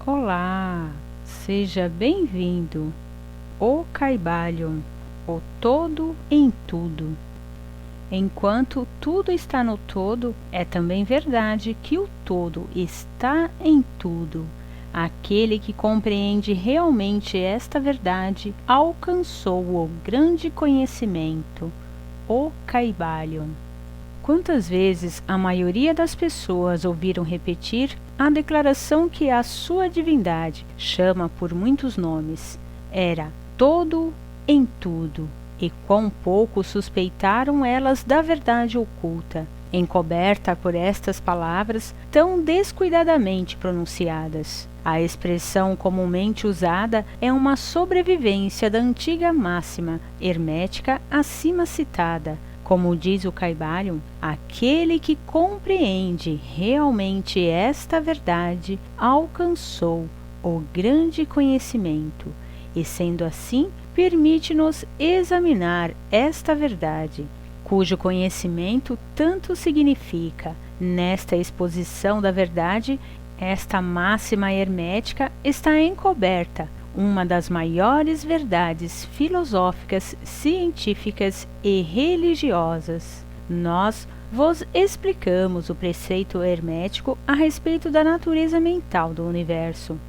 Olá, seja bem-vindo. O Kybalion, o todo em tudo. Enquanto tudo está no todo, é também verdade que o todo está em tudo. Aquele que compreende realmente esta verdade alcançou o grande conhecimento, o Kybalion. Quantas vezes a maioria das pessoas ouviram repetir a declaração que a sua divindade chama por muitos nomes? Era todo em tudo. E quão pouco suspeitaram elas da verdade oculta, encoberta por estas palavras tão descuidadamente pronunciadas. A expressão comumente usada é uma sobrevivência da antiga máxima hermética acima citada. Como diz o Kybalion, aquele que compreende realmente esta verdade alcançou o grande conhecimento, e sendo assim, permite-nos examinar esta verdade, cujo conhecimento tanto significa. Nesta exposição da verdade, esta máxima hermética está encoberta, uma das maiores verdades filosóficas, científicas e religiosas. Nós vos explicamos o preceito hermético a respeito da natureza mental do universo.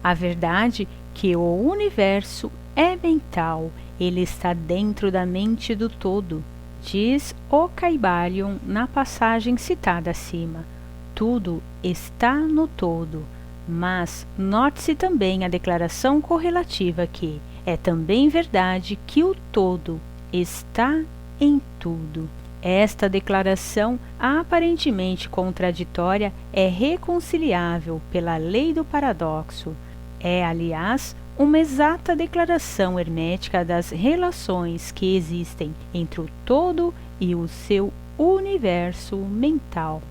A verdade que o universo é mental, ele está dentro da mente do todo, diz o Kybalion na passagem citada acima. Tudo está no todo. Mas note-se também a declaração correlativa que é também verdade que o todo está em tudo. Esta declaração, aparentemente contraditória, é reconciliável pela lei do paradoxo. É, aliás, uma exata declaração hermética das relações que existem entre o todo e o seu universo mental.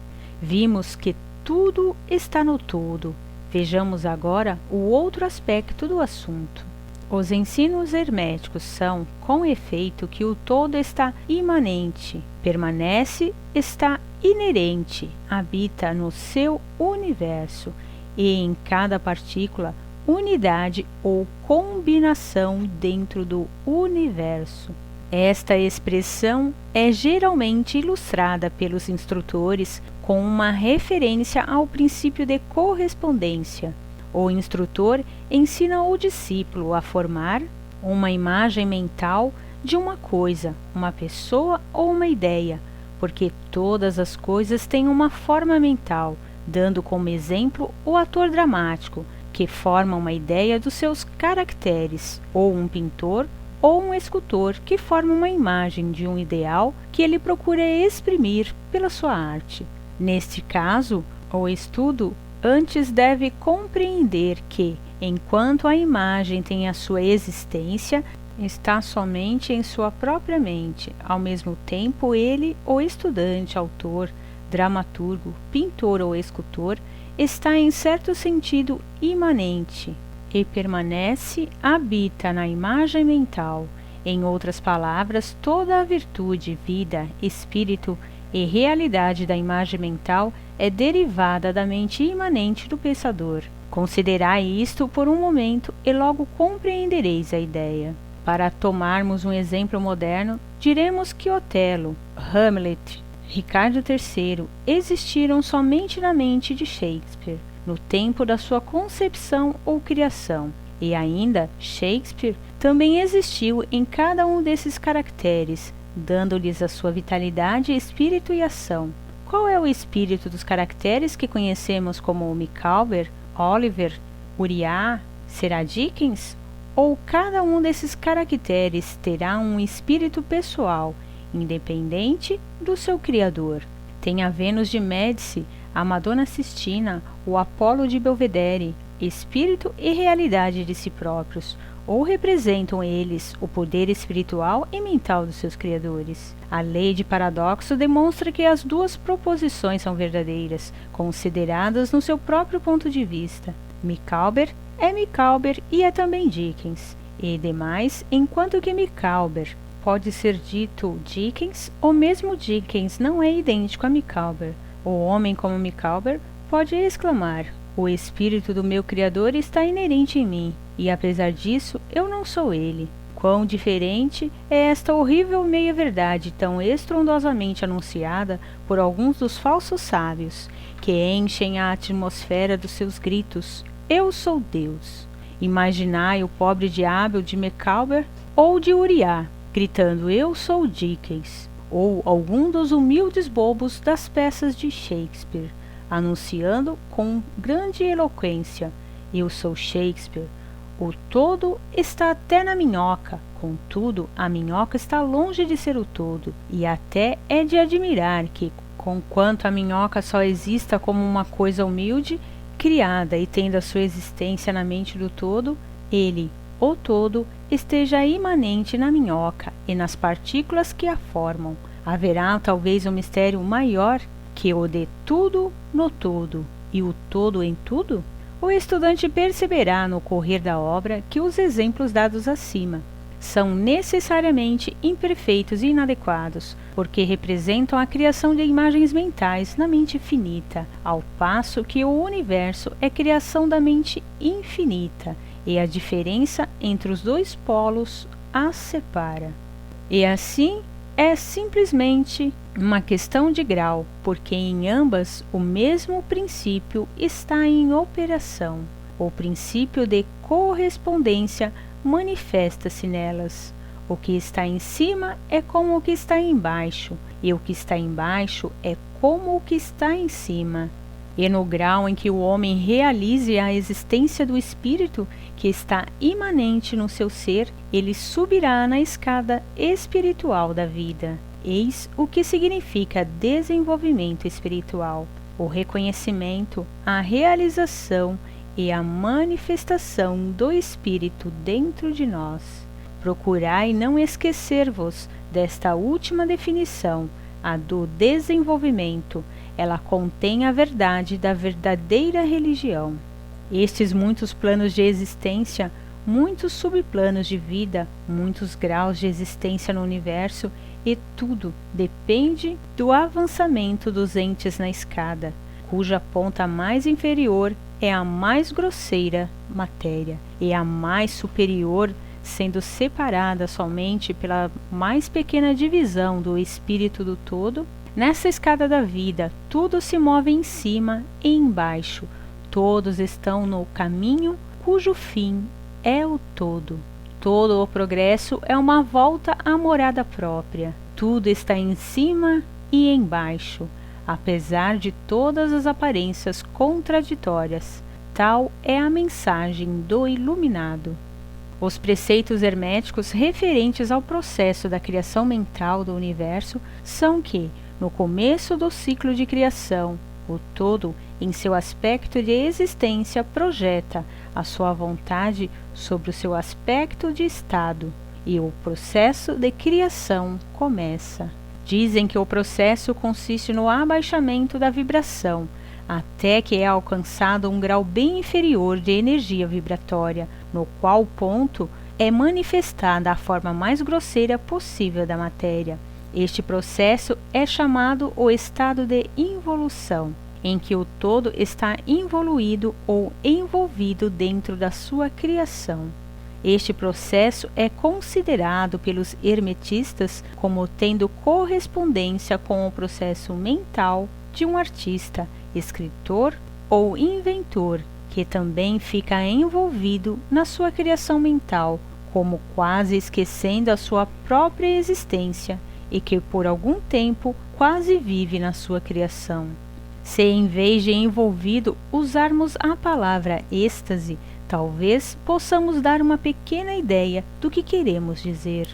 Vimos que tudo está no todo. Vejamos agora o outro aspecto do assunto. Os ensinos herméticos são, com efeito, que o todo está imanente, permanece, está inerente, habita no seu universo e em cada partícula, unidade ou combinação dentro do universo. Esta expressão é geralmente ilustrada pelos instrutores com uma referência ao princípio de correspondência. O instrutor ensina o discípulo a formar uma imagem mental de uma coisa, uma pessoa ou uma ideia, porque todas as coisas têm uma forma mental, dando como exemplo o ator dramático, que forma uma ideia dos seus caracteres, ou um pintor, ou um escultor que forma uma imagem de um ideal que ele procura exprimir pela sua arte. Neste caso, o estudo antes deve compreender que, enquanto a imagem tem a sua existência, está somente em sua própria mente. Ao mesmo tempo, ele, o estudante, autor, dramaturgo, pintor ou escultor, está em certo sentido imanente e permanece, habita na imagem mental. Em outras palavras, toda a virtude, vida, espírito e realidade da imagem mental é derivada da mente imanente do pensador. Considerai isto por um momento e logo compreendereis a ideia. Para tomarmos um exemplo moderno, diremos que Otelo, Hamlet, Ricardo III existiram somente na mente de Shakespeare, no tempo da sua concepção ou criação, e ainda Shakespeare também existiu em cada um desses caracteres, dando-lhes a sua vitalidade, espírito e ação. Qual é o espírito dos caracteres que conhecemos como Micawber, Oliver, Uriah, será Dickens? Ou cada um desses caracteres terá um espírito pessoal, independente do seu criador? Tem a Vênus de Médici, a Madonna Sistina, o Apolo de Belvedere, espírito e realidade de si próprios, ou representam eles o poder espiritual e mental dos seus criadores? A lei de paradoxo demonstra que as duas proposições são verdadeiras, consideradas no seu próprio ponto de vista. Micawber é Micawber e é também Dickens, e demais, enquanto que Micawber pode ser dito Dickens, o mesmo Dickens não é idêntico a Micawber. O homem como Micawber pode exclamar: O espírito do meu Criador está inerente em mim, e apesar disso, eu não sou ele. Quão diferente é esta horrível meia-verdade tão estrondosamente anunciada por alguns dos falsos sábios, que enchem a atmosfera dos seus gritos: Eu sou Deus. Imaginai o pobre diabo de Micawber ou de Uriah, gritando: Eu sou Dickens, ou algum dos humildes bobos das peças de Shakespeare, anunciando com grande eloquência: Eu sou Shakespeare. O todo está até na minhoca, contudo, a minhoca está longe de ser o todo, e até é de admirar que, conquanto a minhoca só exista como uma coisa humilde, criada e tendo a sua existência na mente do todo, ele, o todo, esteja imanente na minhoca e nas partículas que a formam. Haverá talvez um mistério maior que o de tudo no todo e o todo em tudo? O estudante perceberá no correr da obra que os exemplos dados acima são necessariamente imperfeitos e inadequados, porque representam a criação de imagens mentais na mente finita, ao passo que o universo é criação da mente infinita, e a diferença entre os dois polos as separa. E assim é simplesmente uma questão de grau, porque em ambas o mesmo princípio está em operação. O princípio de correspondência manifesta-se nelas. O que está em cima é como o que está embaixo, e o que está embaixo é como o que está em cima. E no grau em que o homem realize a existência do espírito que está imanente no seu ser, ele subirá na escada espiritual da vida. Eis o que significa desenvolvimento espiritual: o reconhecimento, a realização e a manifestação do Espírito dentro de nós. Procurai não esquecer-vos desta última definição, a do desenvolvimento. Ela contém a verdade da verdadeira religião. Estes muitos planos de existência, muitos subplanos de vida, muitos graus de existência no universo, e tudo depende do avançamento dos entes na escada, cuja ponta mais inferior é a mais grosseira matéria, e a mais superior sendo separada somente pela mais pequena divisão do espírito do todo. Nessa escada da vida, tudo se move em cima e embaixo, todos estão no caminho cujo fim é o todo. Todo o progresso é uma volta à morada própria. Tudo está em cima e embaixo, apesar de todas as aparências contraditórias. Tal é a mensagem do iluminado. Os preceitos herméticos referentes ao processo da criação mental do universo são que, no começo do ciclo de criação, o todo, em seu aspecto de existência, projeta a sua vontade sobre o seu aspecto de estado, e o processo de criação começa. Dizem que o processo consiste no abaixamento da vibração, até que é alcançado um grau bem inferior de energia vibratória, no qual ponto é manifestada a forma mais grosseira possível da matéria. Este processo é chamado o estado de involução, em que o todo está involuído ou envolvido dentro da sua criação. Este processo é considerado pelos hermetistas como tendo correspondência com o processo mental de um artista, escritor ou inventor, que também fica envolvido na sua criação mental, como quase esquecendo a sua própria existência, e que por algum tempo quase vive na sua criação. Se em vez de envolvido usarmos a palavra êxtase, talvez possamos dar uma pequena ideia do que queremos dizer.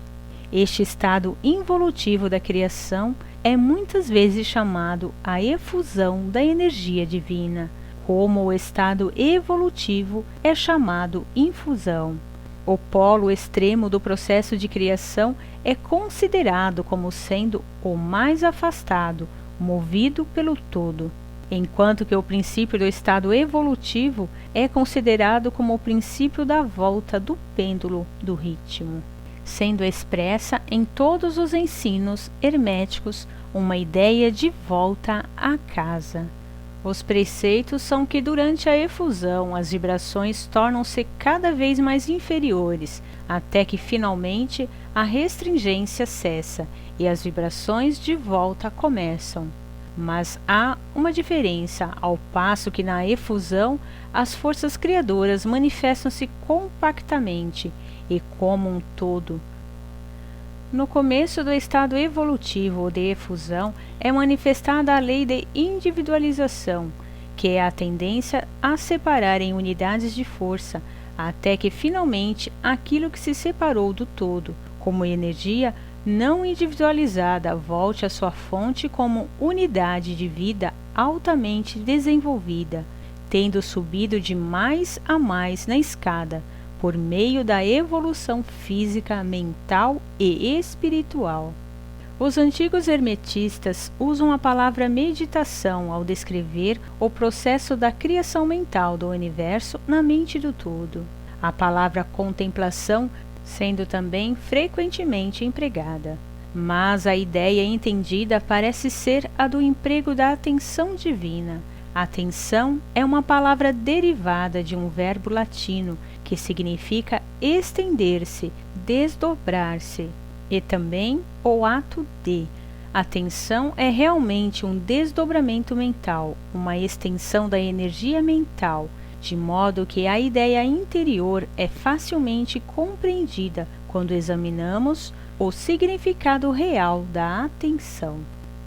Este estado involutivo da criação é muitas vezes chamado a efusão da energia divina, como o estado evolutivo é chamado infusão. O polo extremo do processo de criação é considerado como sendo o mais afastado, movido pelo todo, enquanto que o princípio do estado evolutivo é considerado como o princípio da volta do pêndulo do ritmo, sendo expressa em todos os ensinos herméticos uma ideia de volta à casa. Os preceitos são que durante a efusão as vibrações tornam-se cada vez mais inferiores, até que finalmente a restringência cessa e as vibrações de volta começam. Mas há uma diferença, ao passo que na efusão as forças criadoras manifestam-se compactamente e como um todo. No começo do estado evolutivo ou de efusão é manifestada a lei de individualização, que é a tendência a separar em unidades de força, até que finalmente aquilo que se separou do todo, como energia não individualizada, volte à sua fonte como unidade de vida altamente desenvolvida, tendo subido de mais a mais na escada, por meio da evolução física, mental e espiritual. Os antigos hermetistas usam a palavra meditação ao descrever o processo da criação mental do universo na mente do todo. A palavra contemplação sendo também frequentemente empregada. Mas a ideia entendida parece ser a do emprego da atenção divina. Atenção é uma palavra derivada de um verbo latino que significa estender-se, desdobrar-se, e também o ato de. Atenção é realmente um desdobramento mental, uma extensão da energia mental, de modo que a ideia interior é facilmente compreendida quando examinamos o significado real da atenção.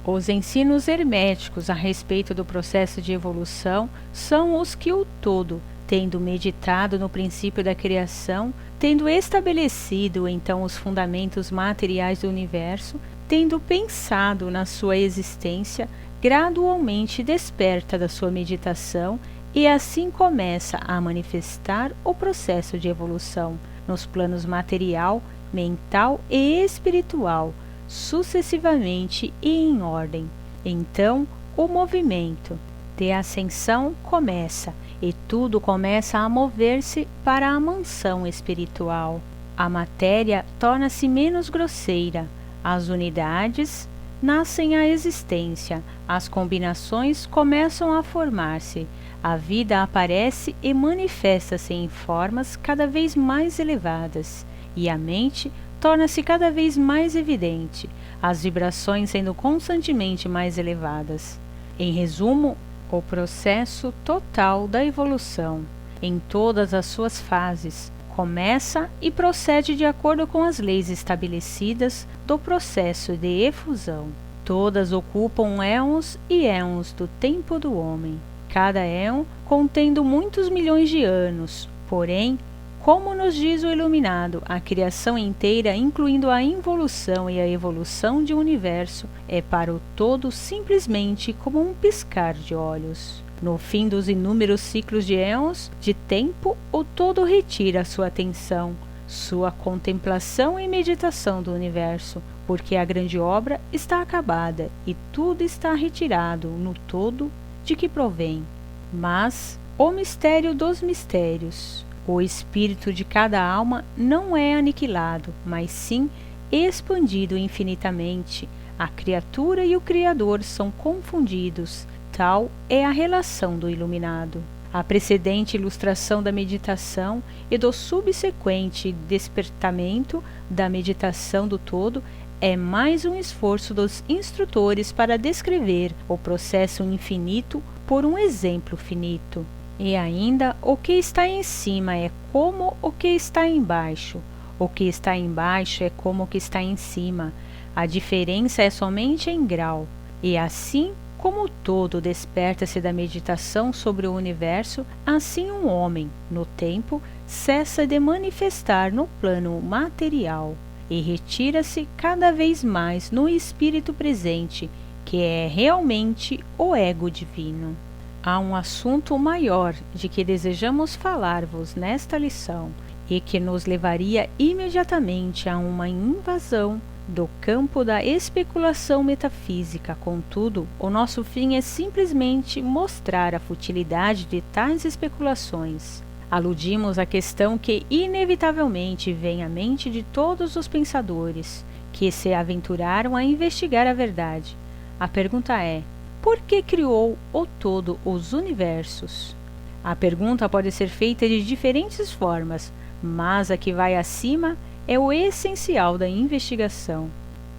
Os ensinos herméticos a respeito do processo de evolução são os que o todo, tendo meditado no princípio da criação, tendo estabelecido então os fundamentos materiais do universo, tendo pensado na sua existência, gradualmente desperta da sua meditação e assim começa a manifestar o processo de evolução nos planos material, mental e espiritual, sucessivamente e em ordem. Então, o movimento de ascensão começa e tudo começa a mover-se para a mansão espiritual. A matéria torna-se menos grosseira, as unidades nascem à existência, as combinações começam a formar-se, a vida aparece e manifesta-se em formas cada vez mais elevadas, e a mente torna-se cada vez mais evidente, as vibrações sendo constantemente mais elevadas. Em resumo, o processo total da evolução, em todas as suas fases, começa e procede de acordo com as leis estabelecidas do processo de efusão. Todas ocupam éons e éons do tempo do homem, cada éon contendo muitos milhões de anos, porém, como nos diz o Iluminado, a criação inteira, incluindo a involução e a evolução de um universo, é para o todo simplesmente como um piscar de olhos. No fim dos inúmeros ciclos de éons de tempo, o todo retira sua atenção, sua contemplação e meditação do universo, porque a grande obra está acabada e tudo está retirado no todo de que provém. Mas o mistério dos mistérios, o espírito de cada alma não é aniquilado, mas sim expandido infinitamente. A criatura e o Criador são confundidos. Tal é a relação do Iluminado. A precedente ilustração da meditação e do subsequente despertamento da meditação do todo é mais um esforço dos instrutores para descrever o processo infinito por um exemplo finito. E ainda, o que está em cima é como o que está embaixo. O que está embaixo é como o que está em cima. A diferença é somente em grau. E assim como o todo desperta-se da meditação sobre o universo, assim um homem, no tempo, cessa de manifestar no plano material e retira-se cada vez mais no espírito presente, que é realmente o ego divino. Há um assunto maior de que desejamos falar-vos nesta lição e que nos levaria imediatamente a uma invasão do campo da especulação metafísica. Contudo, o nosso fim é simplesmente mostrar a futilidade de tais especulações. Aludimos à questão que inevitavelmente vem à mente de todos os pensadores que se aventuraram a investigar a verdade. A pergunta é: por que criou o todo os universos? A pergunta pode ser feita de diferentes formas, mas a que vai acima é o essencial da investigação.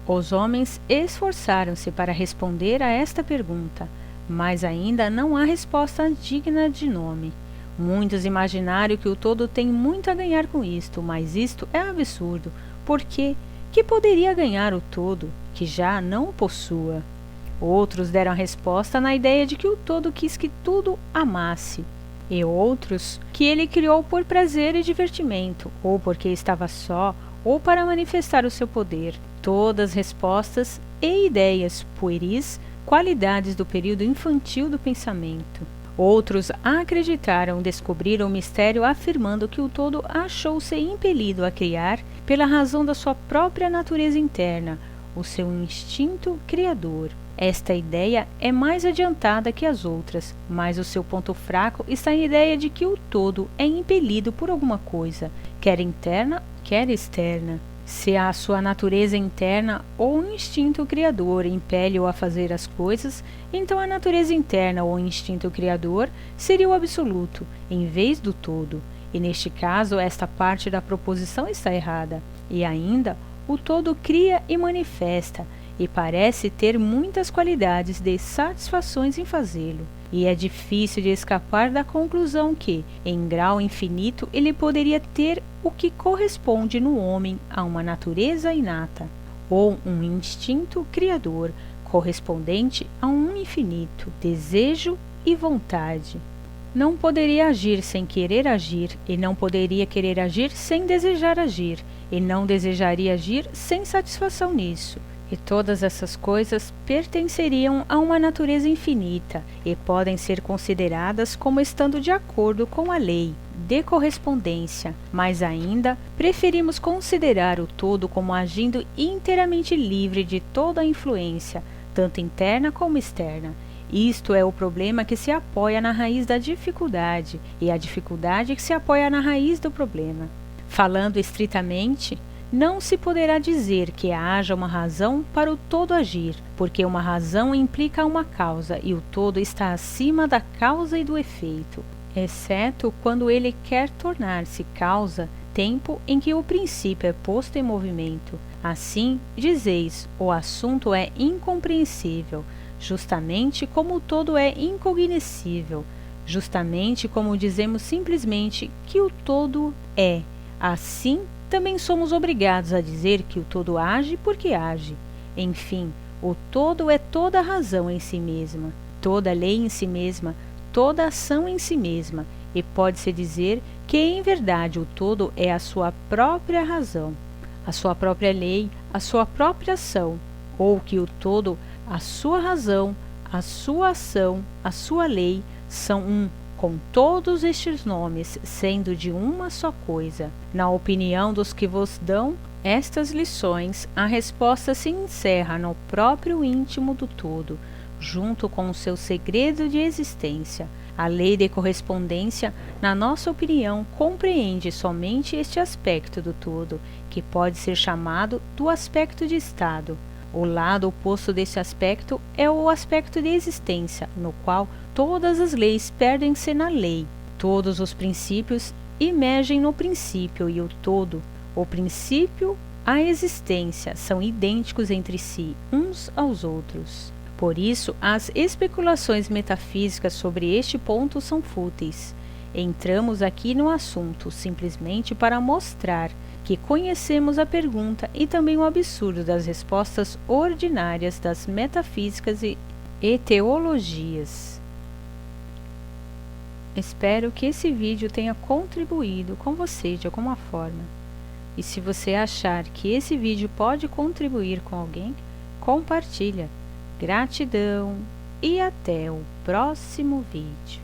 Os homens esforçaram-se para responder a esta pergunta, mas ainda não há resposta digna de nome. Muitos imaginaram que o todo tem muito a ganhar com isto, mas isto é absurdo, porque que poderia ganhar o todo, que já não o possua? Outros deram a resposta na ideia de que o todo quis que tudo amasse, e outros que ele criou por prazer e divertimento, ou porque estava só, ou para manifestar o seu poder. Todas respostas e ideias pueris, qualidades do período infantil do pensamento. Outros acreditaram descobrir o mistério afirmando que o todo achou-se impelido a criar pela razão da sua própria natureza interna, o seu instinto criador. Esta ideia é mais adiantada que as outras, mas o seu ponto fraco está em ideia de que o todo é impelido por alguma coisa, quer interna, quer externa. Se a sua natureza interna ou o instinto criador impele-o a fazer as coisas, então a natureza interna ou o instinto criador seria o absoluto, em vez do todo. E neste caso, esta parte da proposição está errada. E ainda, o todo cria e manifesta, e parece ter muitas qualidades de satisfações em fazê-lo. E é difícil de escapar da conclusão que, em grau infinito, ele poderia ter o que corresponde no homem a uma natureza inata, ou um instinto criador, correspondente a um infinito desejo e vontade. Não poderia agir sem querer agir, e não poderia querer agir sem desejar agir, e não desejaria agir sem satisfação nisso. E todas essas coisas pertenceriam a uma natureza infinita e podem ser consideradas como estando de acordo com a lei de correspondência, mas ainda preferimos considerar o todo como agindo inteiramente livre de toda a influência, tanto interna como externa. Isto é o problema que se apoia na raiz da dificuldade, e a dificuldade que se apoia na raiz do problema. Falando estritamente, não se poderá dizer que haja uma razão para o todo agir, porque uma razão implica uma causa e o todo está acima da causa e do efeito, exceto quando ele quer tornar-se causa, tempo em que o princípio é posto em movimento. Assim, dizeis, o assunto é incompreensível, justamente como o todo é incognoscível, justamente como dizemos simplesmente que o todo é. Assim, também somos obrigados a dizer que o todo age porque age. Enfim, o todo é toda a razão em si mesma, toda lei em si mesma, toda ação em si mesma, e pode-se dizer que em verdade o todo é a sua própria razão, a sua própria lei, a sua própria ação, ou que o todo, a sua razão, a sua ação, a sua lei, são um, com todos estes nomes, sendo de uma só coisa. Na opinião dos que vos dão estas lições, a resposta se encerra no próprio íntimo do todo, junto com o seu segredo de existência. A lei de correspondência, na nossa opinião, compreende somente este aspecto do todo, que pode ser chamado do aspecto de estado. O lado oposto desse aspecto é o aspecto de existência, no qual todas as leis perdem-se na lei. Todos os princípios emergem no princípio e o todo, o princípio, a existência, são idênticos entre si, uns aos outros. Por isso, as especulações metafísicas sobre este ponto são fúteis. Entramos aqui no assunto simplesmente para mostrar que conhecemos a pergunta e também o absurdo das respostas ordinárias das metafísicas e teologias. Espero que esse vídeo tenha contribuído com você de alguma forma. E se você achar que esse vídeo pode contribuir com alguém, compartilha. Gratidão e até o próximo vídeo.